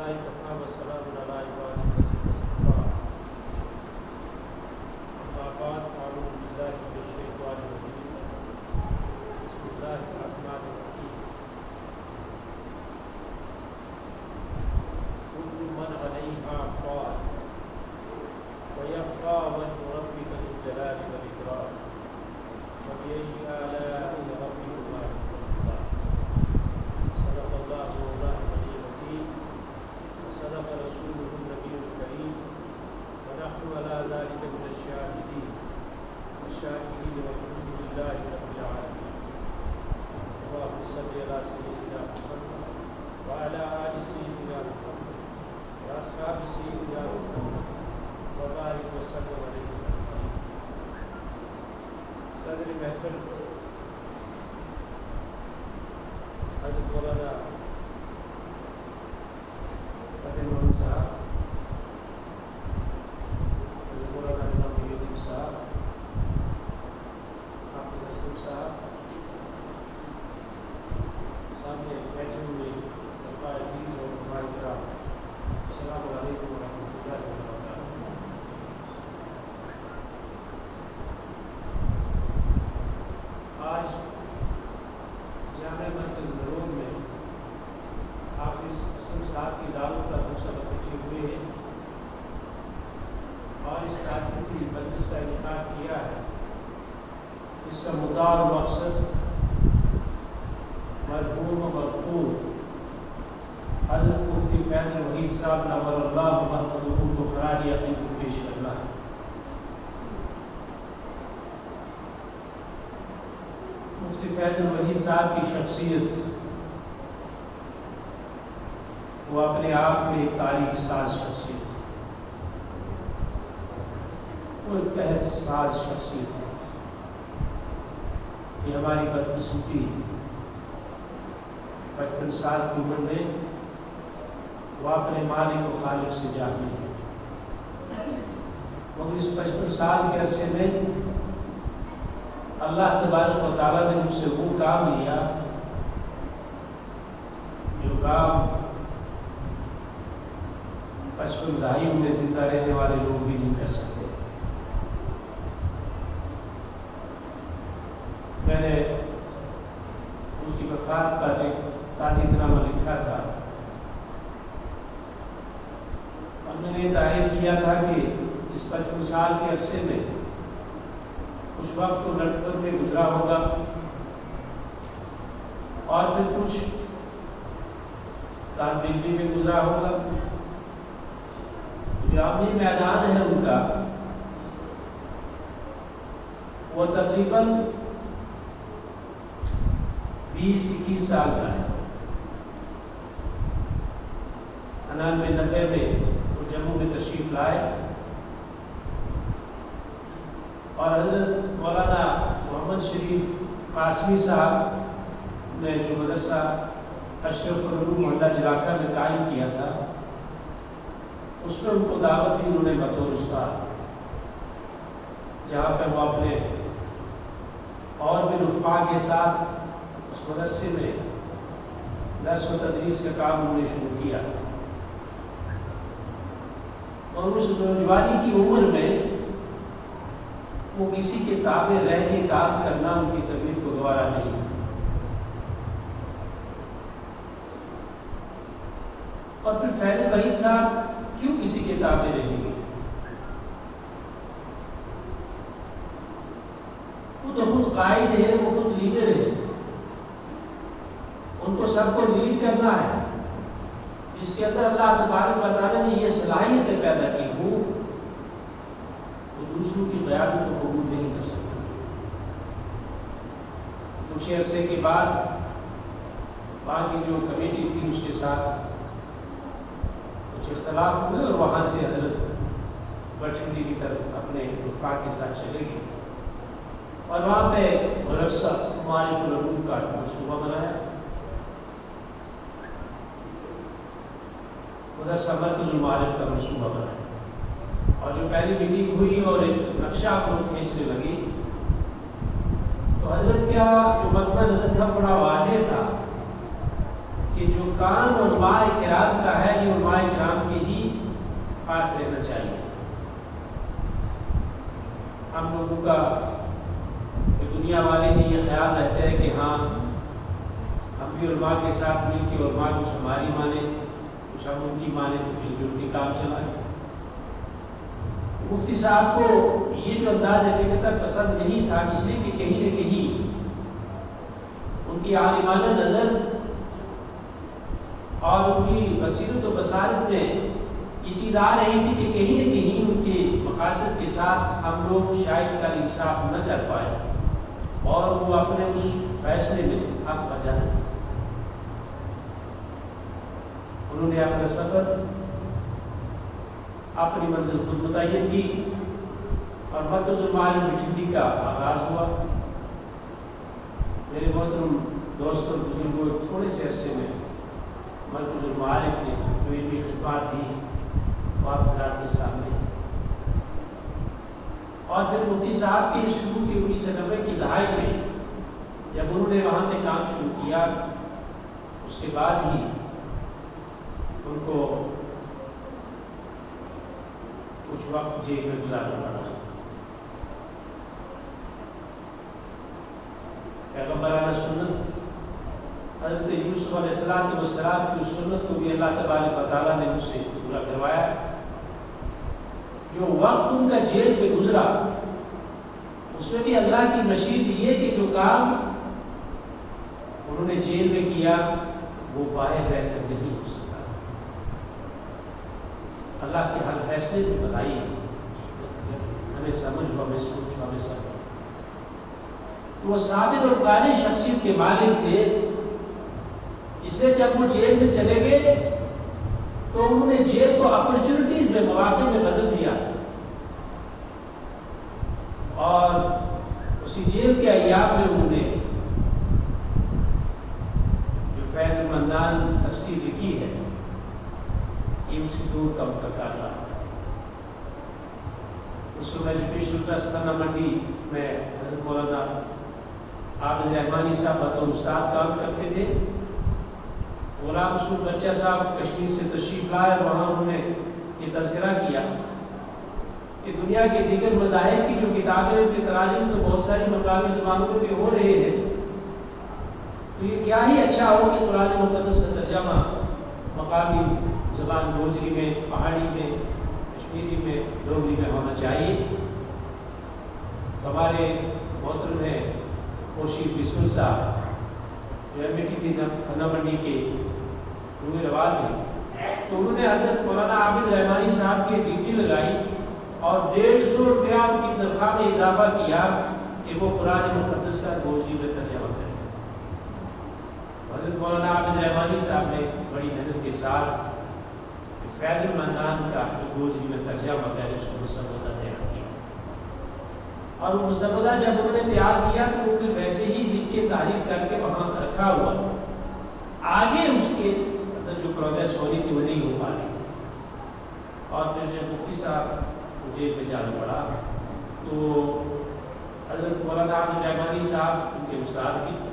الله وكفى وسلام على عباده الذين اصطفى. أما بعد أعوذ بالله من الشيطان الرجيم. بسم الله الرحمن الرحيم. كل من عليها فان ويبقى وجه ربك ذو الجلال والإكرام فبأي آلاء ربكما تكذبان. صدق الله مولانا العلي العظيم وصدق رسوله النبي الكريم ونحن على ذلك من الشاهدين والشاكرين والحمد لله رب العالمين. اللهم صل على سيدنا محمد وعلى آل سيدنا محمد وأصحاب سيدنا محمد وبارك وسلم عليه أجمعين. صدر محفل حضرت مولانا فتح محمد صاحب، حضرت مولانا امام محی صاحب، حافظ اسلم صاحب، سامنے بیٹھے ہوئے طلباء عزیز اور علماء کرام، السلام علیکم ورحمۃ اللہ وبرکاتہ۔ آج جامع مرکز نروگ میں حافظ اسلم صاحب کی دعوت پر ہم سب اکٹھے ہوئے ہیں اور اس تعزیتی مجلس کا انعقاد کیا ہے۔ اس کا مدعا اور مقصد مرحوم و مغفور حضرت مفتی فیض الوحید صاحب نور اللہ مرحوم کو خراج عقیدت پیش کرنا ہے۔ مفتی فیض الوحید صاحب کی شخصیت وہ اپنے آپ میں ایک تاریخ ساز شخصیت تھی، وہ ایک عہد ساز شخصیت تھی۔ یہ ہماری بدقسمتی 55 سال کی عمر میں وہ اپنے مالک و خالق سے جاتی ہے، مگر اس 55 سال کے عرصے میں اللہ تبارک و تعالیٰ نے مجھ سے وہ کام لیا جو کام 55 دہائیوں میں زندہ رہنے والے لوگ بھی نہیں کر سکتے۔ میں نے ان کی وفات پر ایک تعزیت نامہ لکھا تھا اور میں نے ظاہر کیا تھا کہ اس 55 سال کے عرصے میں کچھ وقت تو لندن میں گزرا ہوگا اور پھر کچھ دلی میں گزرا ہوگا۔ جو عملی میدان ہے ان کا وہ تقریباً 20-21 سال کا ہے۔ 99-90 میں وہ جموں میں تشریف لائے اور حضرت مولانا محمد شریف قاسمی صاحب نے جو مدرسہ اشرف العلوم محلہ جراکہ میں قائم کیا تھا اس میں ان کو دعوت دی انہوں نے بطور استاد، جہاں پر وہ اپنے اور بھی رفقا کے ساتھ اس مدرسے میں درس و تدریس کا کام انہوں نے شروع کیا اور اس نوجوانی کی عمر میں وہ کسی کے تابع رہ کے کام کرنا ان کی طبیعت کو گوارا نہیں تھا، اور پھر فیض الوحید صاحب کیوں کسی کے تابع رہیں گے؟ وہ تو خود قائد ہے، وہ خود لیڈر ہے، ان کو سب کو لیڈ کرنا ہے۔ جس کے اندر اللہ تبارک و تعالیٰ نے یہ صلاحیتیں پیدا کی ہوں وہ دوسروں کی قیادت کو قبول نہیں کر سکتا۔ کچھ عرصے کے بعد وہاں کی جو کمیٹی تھی اس کے ساتھ کچھ اختلاف ہوئے اور وہاں سے حضرت بٹھنڈی کی طرف اپنے رفقا کے ساتھ چلے گئے اور وہاں پہ مدرسہ معارف العلوم کا منصوبہ بنایا، مدرسہ مرکز المعارف کا منصوبہ بنایا، اور جو پہلی میٹنگ ہوئی اور ایک نقشہ آپ لوگ کھینچنے لگی تو حضرت کا جو مطمئن نظر تھا بڑا واضح تھا کہ جو کام علماء کرام کا ہے یہ علماء علماء کے ساتھ مل کے علماء کچھ ہماری مانے کچھ ہم ان کی مانے تو مل جل کے کام چلائیں۔ مفتی صاحب کو یہ جو انداز فکر پسند نہیں تھا، اس لیے کہ کہیں نہ کہیں ان کی عالمانہ نظر اور ان کی بصیرت و بصارت میں یہ چیز آ رہی تھی کہ کہیں نہ کہیں ان کے مقاصد کے ساتھ ہم لوگ شاید کا انصاف نہ کر پائے اور وہ اپنے اس فیصلے میں حق بجا۔ انہوں نے اپنا سفر اپنی منزل خود متعین کی اور مرکز المعارف بٹھنڈی کا آغاز ہوا۔ میرے محترم دوستوں بزرگوں، تھوڑے سے عرصے میں مرکز المعارف نے جو علمی خدمات دی وہ آپ حضرات کے سامنے، اور پھر مفتی صاحب کے شروع کی 1990 کی دہائی میں جب انہوں نے وہاں پہ کام شروع کیا، اس کے بعد ہی ان کو کچھ وقت جیل میں گزارنا پڑا۔ پیغمبرانہ سنت حضرت یوسف علیہ السلام کی سنت کو بھی اللہ تبارک و تعالیٰ نے مجھ سے پورا کروایا۔ جو وقت ان کا جیل پہ گزرا اس میں بھی اللہ کی مشیت یہ کہ جو کام انہوں نے جیل میں کیا وہ باہر رہ کر نہیں ہو سکتا تھا۔ اللہ کے ہر فیصلے کو بتائیے، ہمیں سمجھ ہو، ہمیں سوچ ہو، ہمیں سمجھ۔ وہ صابر اور قانع شخصیت کے مالک تھے، اس لیے جب وہ جیل میں چلے گئے تو انہوں نے جیل کو اپرچونٹیز میں، مواقع میں بدل دیا، اور اسی جیل کے ایام میں انہوں نے جو فیض المندان تفسیر لکھی ہے یہ اسی دور کا ان کا کارنامہ ہے۔ مسلم ایجوکیشن ٹرسٹ تھانہ منڈی میں حضرت مولانا عابد رحمانی صاحب بطور استاد کام کرتے تھے۔ غلام رسول بچہ صاحب کشمیر سے تشریف لائے اور وہاں انہوں نے یہ تذکرہ کیا کہ دنیا کے دیگر مذاہب کی جو کتابیں ان کے تراجم تو بہت ساری مقامی زبانوں میں بھی ہو رہے ہیں، تو یہ کیا ہی اچھا ہو کہ قرآن مقدس کا ترجمہ مقامی زبان گوجری میں، پہاڑی میں، کشمیری میں، ڈوگری میں ہونا چاہیے۔ تو ہمارے محترم ہیں خورشید بسمل صاحب جو MAT تھی تھانہ منڈی کے روئے رواج تھے، تو انہوں نے حضرت مولانا عابد رحمانی صاحب کی ڈیوٹی لگائی اور 150 روپیہ ان کی تنخواہ میں اضافہ کیا کہ وہ قرآن مقدس کا گوجری میں ترجمہ کریں۔ حضرت مولانا عابد رحمانی صاحب نے بڑی محنت کے ساتھ فیض المندان کا جو گوجری میں ترجمہ ہے اس کو مسودہ تیار کیا، اور وہ مسودہ جب انہوں نے تیار کیا تو وہ پھر ویسے ہی لکھ کے تحریر کر کے وہاں رکھا ہوا تھا، آگے اس کے اندر جو پروگریس ہونی تھی وہ نہیں ہو پا رہی تھی۔ اور پھر جب مفتی صاحب کو جیل میں جانا پڑا تو حضرت مولانا عابد رحمانی صاحب ان کے استاد بھی تھے،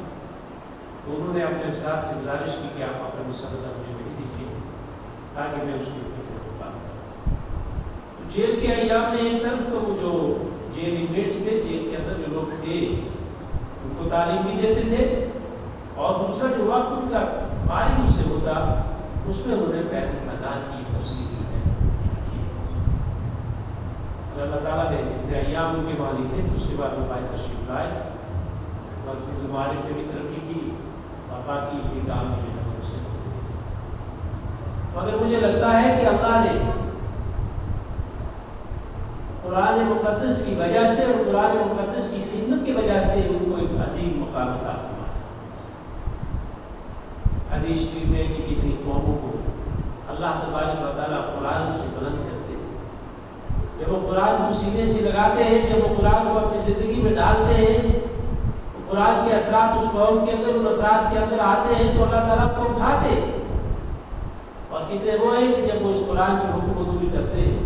تو انہوں نے اپنے استاد سے گزارش کی کہ آپ اپنا مسودہ مجھے بھیج دیجیے تاکہ میں اس کی فکر ہو پاؤں۔ تو جیل کے ایام میں ایک طرف تو وہ جو جیل انمیٹس تھے، جیل کے اندر جو لوگ تھے ان کو تعلیم بھی دیتے تھے، اور دوسرا جو وقت ان کا فارغ اس سے ہوتا اس میں انہوں نے فیض المندان کی تفسیر جو ہے کی۔ اللہ تعالیٰ نے جتنے ایام ان کے وہاں لکھے تھے اس کے بعد وہ باہر تشریف لائے، مرکز المعارف نے بھی ترقی کی اور باقی یہ کام جو ہے اس سے ہوتے تھے۔ مگر مجھے لگتا ہے کہ اللہ نے قرآن مقدس کی وجہ سے اور قرآن مقدس کی خدمت کی وجہ سے ان کو ایک عظیم مقام عطا فرمایا۔ حدیث شریف میں کہ کتنی قوموں کو اللہ تبارک و تعالیٰ قرآن سے بلند کرتے ہیں، جب وہ قرآن کو سینے سے لگاتے ہیں، جب وہ قرآن کو اپنی زندگی میں ڈالتے ہیں، قرآن کے اثرات اس قوم کے اندر، ان افراد کے اندر آتے ہیں تو اللہ تعالیٰ کو اٹھاتے ہیں۔ اور کتنے وہ ہیں کہ جب وہ اس قرآن کی حکم عدولی کرتے ہیں،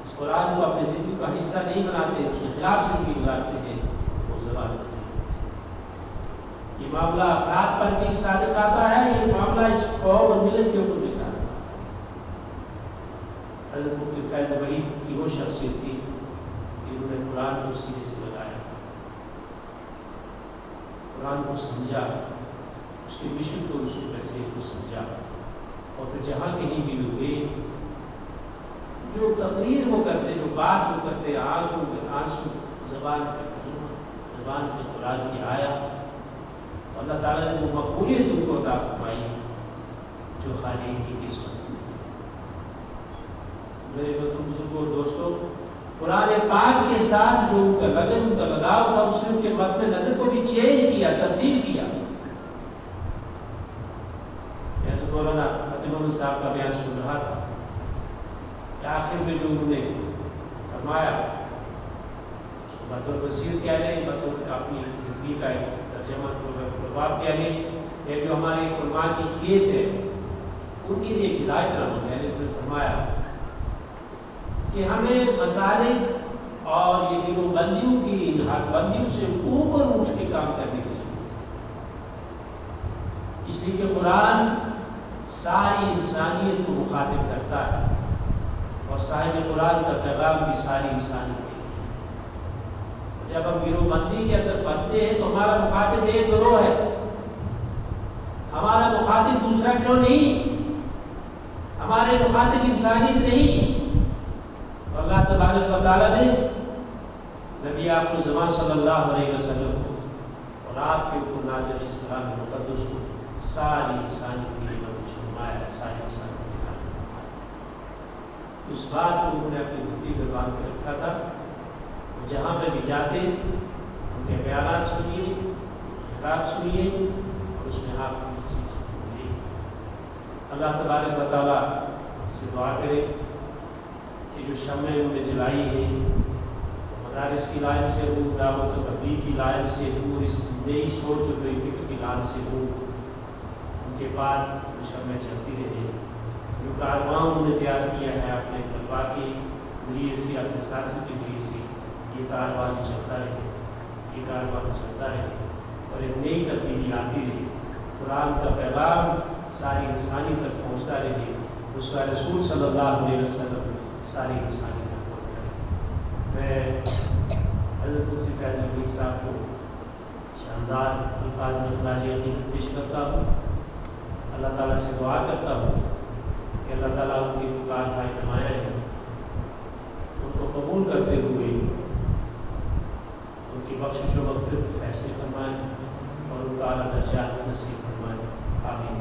اس قرآن کو اپنی زندگی کا حصہ نہیں بناتے، اس کے خلاف زندگی گزارتے ہیں، وہ زبان نصیب۔ یہ معاملہ افراد پر بھی صادق آتا ہے، یہ معاملہ اس قوم اور ملت کے اوپر بھی صادق آتا ہے۔ حضرت مفتی فیض وحید کی وہ شخصیت تھی کہ انہوں نے قرآن کو سینے سے لگایا، قرآن کو سمجھا، اس کے مشن کو رسول میں سے کو سمجھا، اور پھر جہاں کہیں بھی وہ گئے جو تقریر وہ کرتے، جو بات وہ کرتے، آنکھوں میں آنسو، زبان پہ قرآن کی آیات، اللہ تعالیٰ نے وہ مقبولیت ان کو عطا فرمائی جو خالق کی قسمت۔ میرے بزرگوں دوستوں، قرآن پاک کے ساتھ جو ان کا لگن، ان کا لگاؤ تھا، اس نے ان کے مد نظر کو بھی چینج کیا، تبدیل کیا۔ مولانا فتح محمد صاحب کا بیان سن رہا تھا کہ آخر میں جو انہوں نے فرمایا اس کو بطور وسیلت کہہ لیں، بطور کا اپنی زندگی کا ایک ترجمہ پرباب کہہ لیں، یہ جو ہمارے علماء کی کھیت ہے ان کے لیے ہدایت رہا ہے۔ انہوں نے فرمایا کہ ہمیں مسالک اور یہ گروہ بندیوں کی حق بندیوں سے اوپر اٹھ کے کام کرنے کی ضرورت ہے، اس لیے کہ قرآن ساری انسانیت کو مخاطب کرتا ہے، اور صاحب قرآن کا پیغام بھی ساری انسانیت کے لیے۔ جب ہم گروہ بندی کے اندر بنتے ہیں تو ہمارا مخاطب ایک گروہ ہے، ہمارا مخاطب دوسرا گروہ نہیں، ہمارے مخاطب انسانیت نہیں۔ اللہ تبارک و تعالیٰ نے نبی آخر الزمان صلی اللہ علیہ وسلم کو اور آپ کے اوپر نازل اسلام مقدس کو ساری انسانیت کے لیے فرمایا، ساری انسانیت کے لیے فرمایا۔ اس بات کو انہوں نے اپنی گھٹی میں باندھ کے رکھا تھا، اور جہاں پہ بھی جاتے ان کے بیانات سنیے، کتاب سنیے، اور اس میں آپ کی چیز ملی۔ اللہ تبارک و تعالیٰ سے دعا کرے کہ جو شمع انہوں نے جلائی ہے مدارس کی لائن سے ہو، دعوت و تبلیغ کی لائن سے ہو، اس نئی سوچ اور نئی فکر کی لائن سے ہو، ان کے بعد وہ شمع چلتی رہے۔ جو کارواں انہوں نے تیار کیا ہے اپنے طلباء کے ذریعے سے، اپنے ساتھیوں کے ذریعے سے، یہ کارواں چلتا رہے، یہ کارواں چلتا رہے، اور ایک نئی تبدیلی آتی رہے، قرآن کا پیغام ساری انسانی تک پہنچتا رہے، اس کا رسول صلی اللہ علیہ وسلم ساری انسانی تک پہنچتا رہے۔ میں حضرت مفتی فیض الحمید صاحب کو شاندار الفاظ میں خراج عقیدت پیش کرتا ہوں، اللہ تعالیٰ سے دعا کرتا ہوں کہ اللہ تعالیٰ ان کی جو کارنامے نمایاں ہیں ان کو قبول کرتے ہوئے ان کی بخشش و مغفرت کے فیصلے فرمائیں، اور ان کا اعلیٰ درجات نصیب فرمائیں۔ آمین۔